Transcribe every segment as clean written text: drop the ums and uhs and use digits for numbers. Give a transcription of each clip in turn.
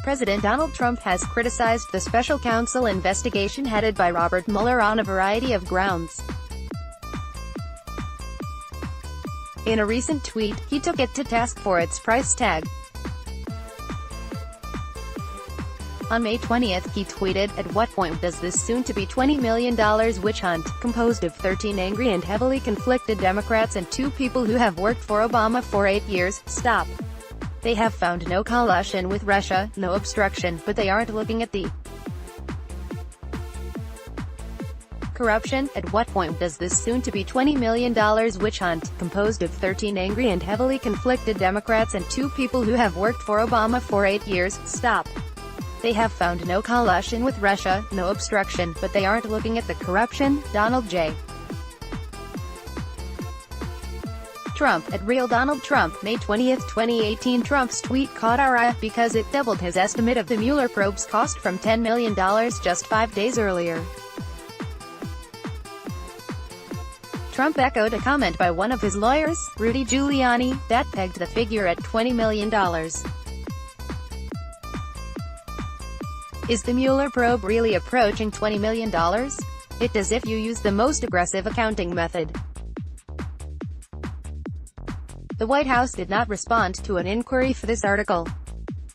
President Donald Trump has criticized the special counsel investigation headed by Robert Mueller on a variety of grounds. In a recent tweet, he took it to task for its price tag. On May 20th, he tweeted, "At what point does this soon-to-be $20 million witch hunt, composed of 13 angry and heavily conflicted Democrats and 2 people who have worked for Obama for 8 years, stop? They have found no collusion with Russia, no obstruction, but they aren't looking at the corruption. At what point does this soon-to-be $20 million witch hunt, composed of 13 angry and heavily conflicted Democrats and 2 people who have worked for Obama for 8 years, stop? They have found no collusion with Russia, no obstruction, but they aren't looking at the corruption." Donald J. Trump, at Real Donald Trump, May 20, 2018. Trump's tweet caught our eye, because it doubled his estimate of the Mueller probe's cost from $10 million just 5 days earlier. Trump echoed a comment by one of his lawyers, Rudy Giuliani, that pegged the figure at $20 million. Is the Mueller probe really approaching $20 million? It does if you use the most aggressive accounting method. The White House did not respond to an inquiry for this article.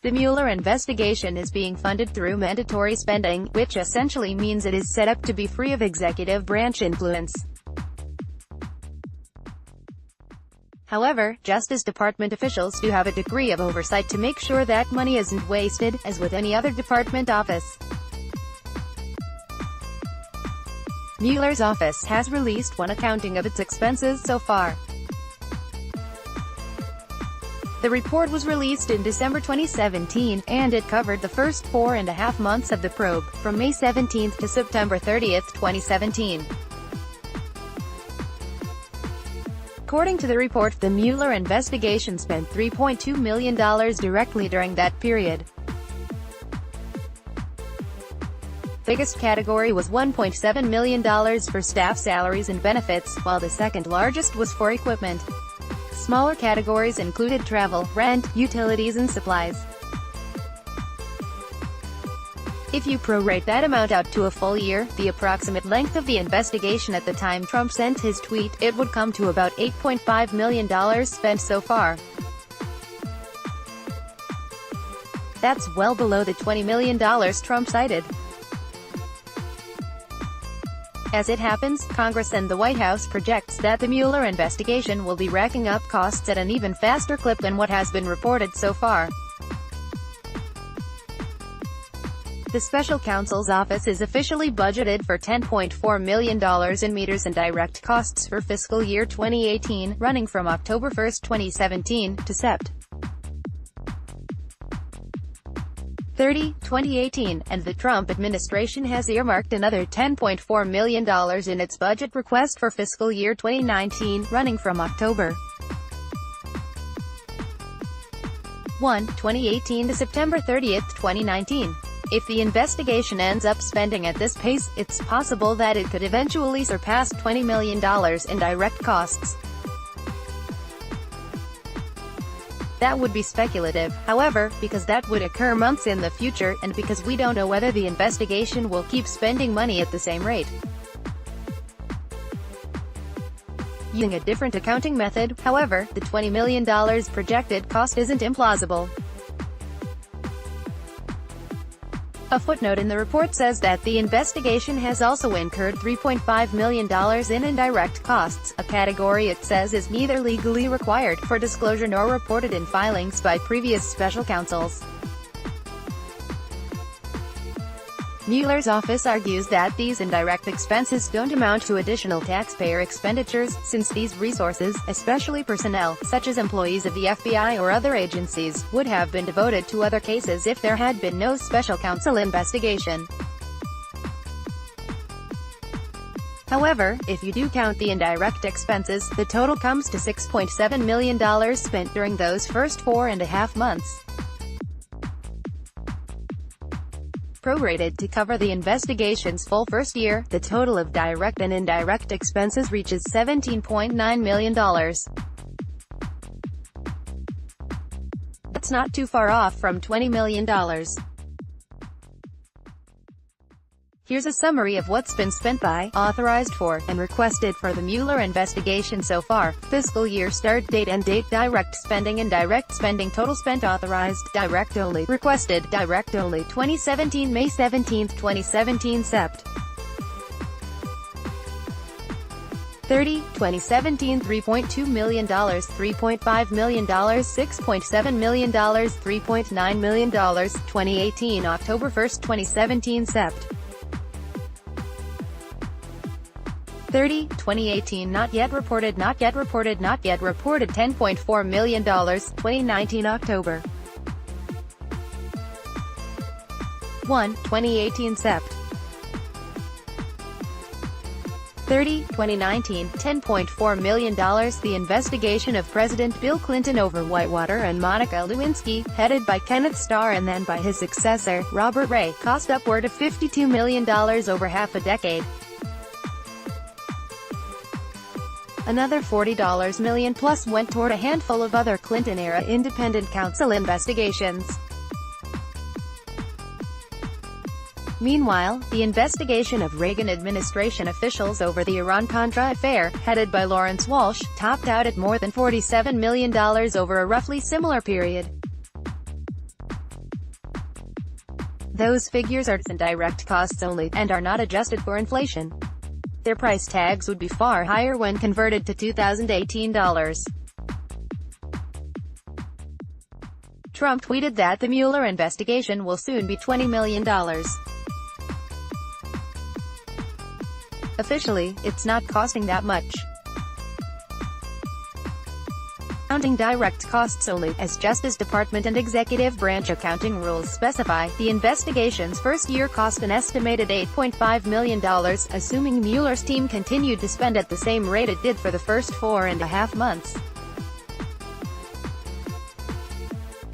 The Mueller investigation is being funded through mandatory spending, which essentially means it is set up to be free of executive branch influence. However, Justice Department officials do have a degree of oversight to make sure that money isn't wasted, as with any other department office. Mueller's office has released one accounting of its expenses so far. The report was released in December 2017, and it covered the first 4.5 months of the probe, from May 17 to September 30, 2017. According to the report, the Mueller investigation spent $3.2 million directly during that period. Biggest category was $1.7 million for staff salaries and benefits, while the second largest was for equipment. Smaller categories included travel, rent, utilities and supplies. If you prorate that amount out to a full year, the approximate length of the investigation at the time Trump sent his tweet, it would come to about $8.5 million spent so far. That's well below the $20 million Trump cited. As it happens, Congress and the White House projects that the Mueller investigation will be racking up costs at an even faster clip than what has been reported so far. The special counsel's office is officially budgeted for $10.4 million in meters and direct costs for fiscal year 2018, running from October 1, 2017, to Sept. 30, 2018, and the Trump administration has earmarked another $10.4 million in its budget request for fiscal year 2019, running from October 1, 2018 to September 30, 2019. If the investigation ends up spending at this pace, it's possible that it could eventually surpass $20 million in direct costs. That would be speculative, however, because that would occur months in the future, and because we don't know whether the investigation will keep spending money at the same rate. Using a different accounting method, however, the $20 million projected cost isn't implausible. A footnote in the report says that the investigation has also incurred $3.5 million in indirect costs, a category it says is neither legally required for disclosure nor reported in filings by previous special counsels. Mueller's office argues that these indirect expenses don't amount to additional taxpayer expenditures, since these resources, especially personnel, such as employees of the FBI or other agencies, would have been devoted to other cases if there had been no special counsel investigation. However, if you do count the indirect expenses, the total comes to $6.7 million spent during those first 4.5 months. Prorated to cover the investigation's full first year, the total of direct and indirect expenses reaches $17.9 million. That's not too far off from $20 million. Here's a summary of what's been spent by, authorized for, and requested for the Mueller investigation so far. Fiscal year start date, end date, direct spending, indirect spending, total spent, authorized, direct only, requested, direct only, 2017 May 17, 2017 Sept. 30, 2017 $3.2 million, $3.5 million, $6.7 million, $3.9 million, 2018 October 1, 2017 Sept. 30, 2018 not yet reported, not yet reported, not yet reported, $10.4 million, 2019 October 1, 2018 Sept. 30, 2019, $10.4 million. The investigation of President Bill Clinton over Whitewater and Monica Lewinsky, headed by Kenneth Starr and then by his successor, Robert Ray, cost upward of $52 million over half a decade. Another $40 million plus went toward a handful of other Clinton-era independent counsel investigations. Meanwhile, the investigation of Reagan administration officials over the Iran-Contra affair, headed by Lawrence Walsh, topped out at more than $47 million over a roughly similar period. Those figures are indirect costs only, and are not adjusted for inflation. Their price tags would be far higher when converted to 2018 dollars. Trump tweeted that the Mueller investigation will soon be $20 million. Officially, it's not costing that much. Counting direct costs only, as Justice Department and executive branch accounting rules specify, the investigation's first year cost an estimated $8.5 million, assuming Mueller's team continued to spend at the same rate it did for the first 4.5 months.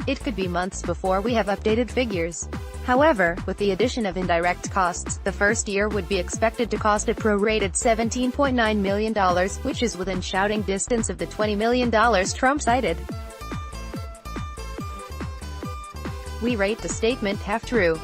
It could be months before we have updated figures. However, with the addition of indirect costs, the first year would be expected to cost a prorated $17.9 million, which is within shouting distance of the $20 million Trump cited. We rate the statement half true.